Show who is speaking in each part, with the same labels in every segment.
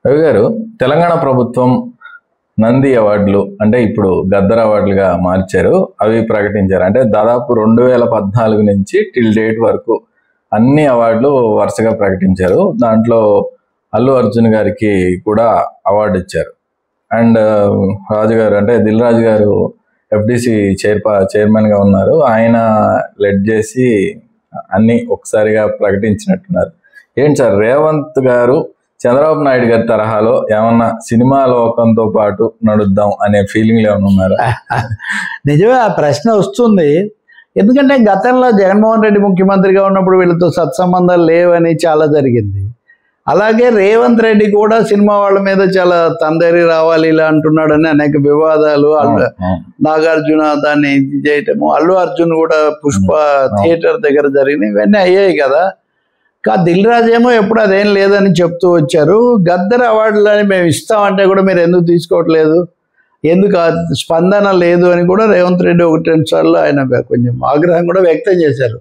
Speaker 1: రవి గారు, తెలంగాణ ప్రభుత్వం నంది అవార్డులు అంటే ఇప్పుడు గద్దర్ అవార్డులుగా మార్చారు, అవి ప్రకటించారు. అంటే దాదాపు 2014 నుంచి టిల్ డేట్ వరకు అన్ని అవార్డులు వరుసగా ప్రకటించారు. దాంట్లో అల్లు అర్జున్ గారికి కూడా అవార్డు ఇచ్చారు. అండ్ రాజు గారు అంటే దిల్ రాజు గారు ఎఫ్డిసి చైర్మన్ గా ఉన్నారు. ఆయన లెడ్ చేసి అన్ని ఒకసారిగా ప్రకటించినట్టున్నారు. ఏంటి సార్, రేవంత్ గారు చంద్రబాబు నాయుడు గారి తరహాలో ఏమన్నా సినిమా లోకంతో పాటు నడుద్దాం అనే ఫీలింగ్ ఏమైనా ఉన్నారా?
Speaker 2: నిజమే, ఆ ప్రశ్న వస్తుంది. ఎందుకంటే గతంలో జగన్మోహన్ రెడ్డి ముఖ్యమంత్రిగా ఉన్నప్పుడు వీళ్ళతో సత్సంబంధాలు లేవని చాలా జరిగింది. అలాగే రేవంత్ రెడ్డి కూడా సినిమా వాళ్ళ మీద చాలా తందరి రావాలి ఇలా అంటున్నాడని అనేక వివాదాలు, నాగార్జున దాన్ని ఇది చేయటము, అల్లు అర్జున్ కూడా పుష్ప థియేటర్ దగ్గర జరిగినాయి, ఇవన్నీ అయ్యాయి కదా. దిల్ రాజు ఏమో ఎప్పుడు అదేం లేదని చెప్తూ వచ్చారు. గద్దర్ అవార్డులని మేము ఇస్తామంటే కూడా మీరు ఎందుకు తీసుకోవట్లేదు, ఎందుకు స్పందన లేదు అని కూడా రేవంత్ రెడ్డి 1-2 సార్లు ఆయన కొంచెం ఆగ్రహం కూడా వ్యక్తం చేశారు.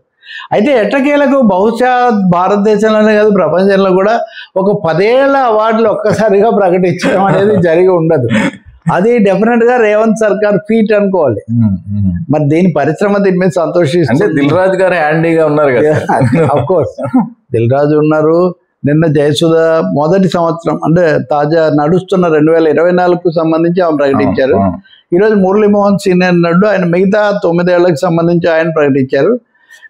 Speaker 2: అయితే ఎట్టకేలకు బహుశా భారతదేశంలోనే కాదు ప్రపంచంలో కూడా ఒక 10 ఏళ్ల అవార్డులు ఒక్కసారిగా ప్రకటించడం అనేది జరిగి ఉండదు. అది డెఫినెట్ గా రేవంత్ సర్కార్ ఫీట్ అనుకోవాలి. మరి దీని పరిశ్రమ దీని మీద సంతోషిస్తుంది.
Speaker 1: దిల్ రాజు గారు హ్యాండీగా ఉన్నారు కదా.
Speaker 2: అఫ్ కోర్స్ దిల్ రాజు ఉన్నారు. నిన్న జయసుధ మొదటి సంవత్సరం అంటే తాజా నడుస్తున్న 2024కు సంబంధించి ఆమె ప్రకటించారు. ఈరోజు మురళీమోహన్ సీనియర్ నడ్డు ఆయన మిగతా 9 ఏళ్లకు సంబంధించి ఆయన ప్రకటించారు.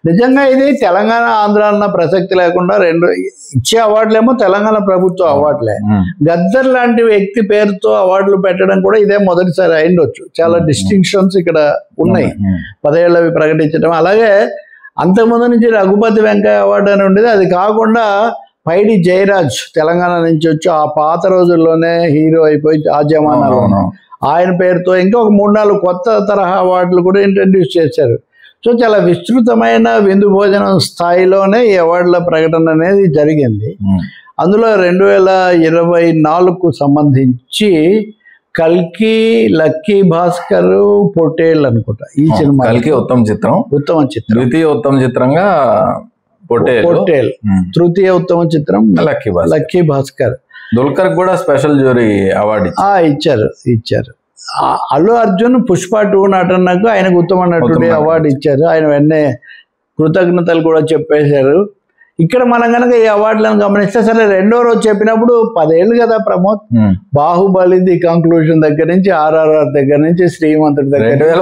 Speaker 2: నిజంగా ఇది తెలంగాణ ఆంధ్ర అన్న ప్రసక్తి లేకుండా రెండు ఇచ్చే అవార్డులేమో తెలంగాణ ప్రభుత్వ అవార్డులే. గద్దర్ లాంటి వ్యక్తి పేరుతో అవార్డులు పెట్టడం కూడా ఇదే మొదటిసారి అయిండొచ్చు. చాలా డిస్టింక్షన్స్ ఇక్కడ ఉన్నాయి 10 ఏళ్ళవి ప్రకటించడం. అలాగే అంతకుముందు నుంచి రఘుపతి వెంకయ్య అవార్డు అని ఉండేది. అది కాకుండా పైడి జయరాజ్ తెలంగాణ నుంచి వచ్చి ఆ పాత రోజుల్లోనే హీరో అయిపోయి ఆ జమానాలో ఆయన పేరుతో ఇంకా ఒక 3-4 కొత్త తరహా అవార్డులు కూడా ఇంట్రడ్యూస్ చేశారు. సో చాలా విస్తృతమైన విందు భోజనం స్థాయిలోనే ఈ అవార్డుల ప్రకటన అనేది జరిగింది. అందులో 2024కు సంబంధించి కల్కి, లక్కీ భాస్కర్, పొటేల్ అనుకుంటా ఈ సినిమా.
Speaker 1: కల్కి ఉత్తమ చిత్రం, ద్వితీయ ఉత్తమ చిత్రంగా పొటేల్,
Speaker 2: తృతీయ ఉత్తమ చిత్రం లక్కీ భాస్కర్.
Speaker 1: దుల్కర్ కూడా స్పెషల్ జ్యూరీ అవార్డు
Speaker 2: ఇచ్చారు. అల్లు అర్జున్ పుష్ప 2 నటనకు ఆయనకు ఉత్తమ నటుడి అవార్డు ఇచ్చారు. ఆయన వెంటనే కృతజ్ఞతలు కూడా చెప్పేశారు. ఇక్కడ మనం కనుక ఈ అవార్డులను గమనిస్తే సరే రెండో రోజు చెప్పినప్పుడు 10 ఏళ్ళు కదా ప్రమోద్. బాహుబలి ది కంక్లూజన్ దగ్గర నుంచి, RRR దగ్గర నుంచి, శ్రీమంతుడి దగ్గర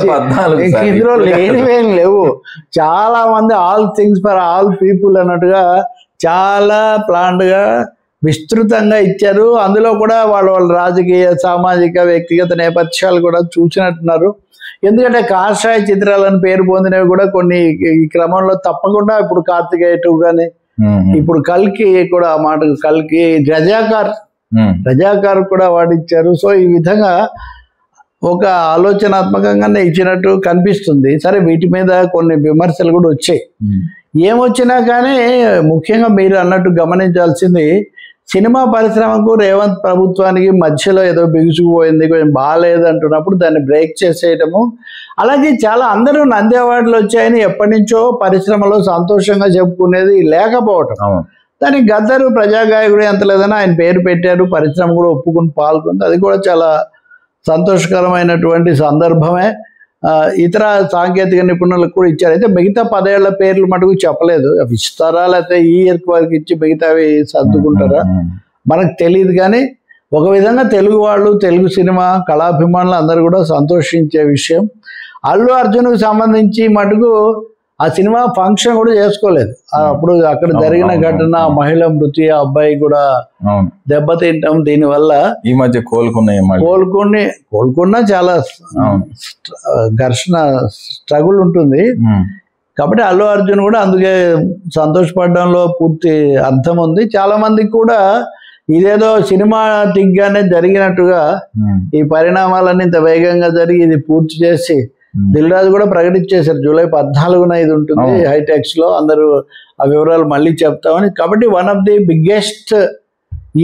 Speaker 2: నుంచి ఇందులో లేనివేం లేవు. చాలా మంది all things for all people అన్నట్టుగా చాలా ప్లాన్డ్ గా విస్తృతంగా ఇచ్చారు. అందులో కూడా వాళ్ళ రాజకీయ, సామాజిక, వ్యక్తిగత నేపథ్యాలు కూడా చూసినట్టున్నారు. ఎందుకంటే కాషాయ చిత్రాలను పేరు పొందినవి కూడా కొన్ని ఈ క్రమంలో తప్పకుండా ఇప్పుడు కార్తికేయ 2 కానీ ఇప్పుడు కల్కి కూడా ఆ మాట కల్కి రజాకార్ కూడా వాడిచ్చారు. సో ఈ విధంగా ఒక ఆలోచనాత్మకంగానే ఇచ్చినట్టు కనిపిస్తుంది. సరే వీటి మీద కొన్ని విమర్శలు కూడా వచ్చాయి. ఏమొచ్చినా కానీ ముఖ్యంగా మీరు అన్నట్టు గమనించాల్సింది సినిమా పరిశ్రమకు రేవంత్ ప్రభుత్వానికి మధ్యలో ఏదో బిగుసుకుపోయింది, కొంచెం బాగాలేదు అంటున్నప్పుడు దాన్ని బ్రేక్ చేసేయటము. అలాగే చాలా అందరూ నంది అవార్డులు వచ్చాయని ఎప్పటి నుంచో పరిశ్రమలో సంతోషంగా చెప్పుకునేది లేకపోవటం. దానికి గద్దరు ప్రజాగాయకుడు ఎంత లేదని ఆయన పేరు పెట్టారు, పరిశ్రమ కూడా ఒప్పుకుని పాల్గొంది. అది కూడా చాలా సంతోషకరమైనటువంటి సందర్భమే. ఇతర సాంకేతిక నిపుణులకు కూడా ఇచ్చారు. అయితే మిగతా 10 ఏళ్ల పేర్లు మటుకు చెప్పలేదు. అవి ఇస్తారా లేకపోతే ఈ ఇయర్ వరకు ఇచ్చి మిగతావి సర్దుకుంటారా మనకు తెలియదు. కానీ ఒక విధంగా తెలుగు వాళ్ళు, తెలుగు సినిమా కళాభిమానులు అందరూ కూడా సంతోషించే విషయం. అల్లు అర్జున్కు సంబంధించి మటుకు ఆ సినిమా ఫంక్షన్ కూడా చేసుకోలేదు. అప్పుడు అక్కడ జరిగిన ఘటన, మహిళ మృతి, ఆ అబ్బాయి కూడా దెబ్బతింటాం. దీనివల్ల
Speaker 1: ఈ మధ్య
Speaker 2: కోలుకున్నా చాలా ఘర్షణ, స్ట్రగుల్ ఉంటుంది. కాబట్టి అల్లు అర్జున్ కూడా అందుకే సంతోషపడడంలో పూర్తి అర్థం ఉంది. చాలా మందికి కూడా ఇదేదో సినిమా దిగ్గానే జరిగినట్టుగా ఈ పరిణామాలన్నీ ఇంత వేగంగా జరిగి ఇది పూర్తి చేసి దిల్ రాజు కూడా ప్రకటించేశారు జూలై 14న ఇది ఉంటుంది హైటెక్స్ లో. అందరూ ఆ వివరాలు మళ్ళీ చెప్తామని. కాబట్టి one of the biggest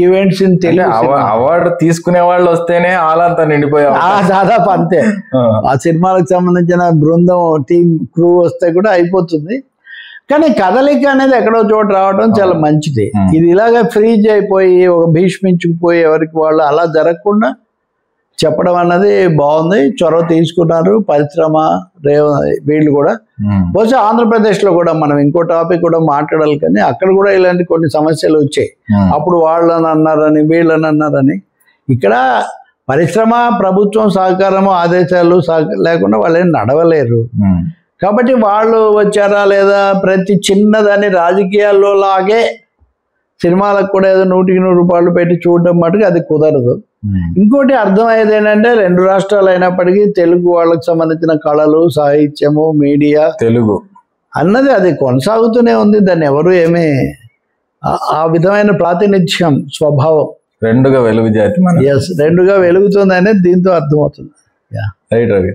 Speaker 2: events in Telugu.
Speaker 1: Award తీసుకునే వాళ్ళు వస్తేనే ఆలంతా నిండిపోయారు.
Speaker 2: దాదాపు అంతే. ఆ సినిమాలకు సంబంధించిన బృందం, టీం, క్రూ వస్తే కూడా అయిపోతుంది. కానీ కదలిక అనేది ఎక్కడో చోట రావడం చాలా మంచిది. ఇది ఇలాగ ఫ్రీజ్ అయిపోయి ఒక భీష్మించుకుపోయి ఎవరికి వాళ్ళు అలా జరగకుండా చెప్పడం అన్నది బాగుంది. చొరవ తీసుకున్నారు పరిశ్రమ వీళ్ళు కూడా. బహుశా ఆంధ్రప్రదేశ్లో కూడా మనం ఇంకో టాపిక్ కూడా మాట్లాడాలి, కానీ అక్కడ కూడా ఇలాంటి కొన్ని సమస్యలు వచ్చాయి. అప్పుడు వాళ్ళని అన్నారని వీళ్ళని అన్నారని. ఇక్కడ పరిశ్రమ ప్రభుత్వం సహకారము ఆదేశాలు లేకుండా వాళ్ళేం నడవలేరు. కాబట్టి వాళ్ళు వచ్చారా లేదా ప్రతి చిన్నదాన్ని రాజకీయాల్లో లాగే సినిమాలకు కూడా ఏదో 100కి 100 రూపాయలు పెట్టి చూడడం మటుకు అది కుదరదు. ఇంకోటి అర్థమయ్యేది ఏంటంటే 2 రాష్ట్రాలు అయినప్పటికీ తెలుగు వాళ్ళకి సంబంధించిన కళలు, సాహిత్యము, మీడియా తెలుగు అన్నది అది కొనసాగుతూనే ఉంది. దాన్ని ఎవరు ఏమీ ఆ విధమైన ప్రాతినిధ్యం స్వభావం రెండుగా వెలుగు జాతి రెండుగా వెలుగుతుంది అనేది దీంతో అర్థమవుతుంది. రైట్ రవి.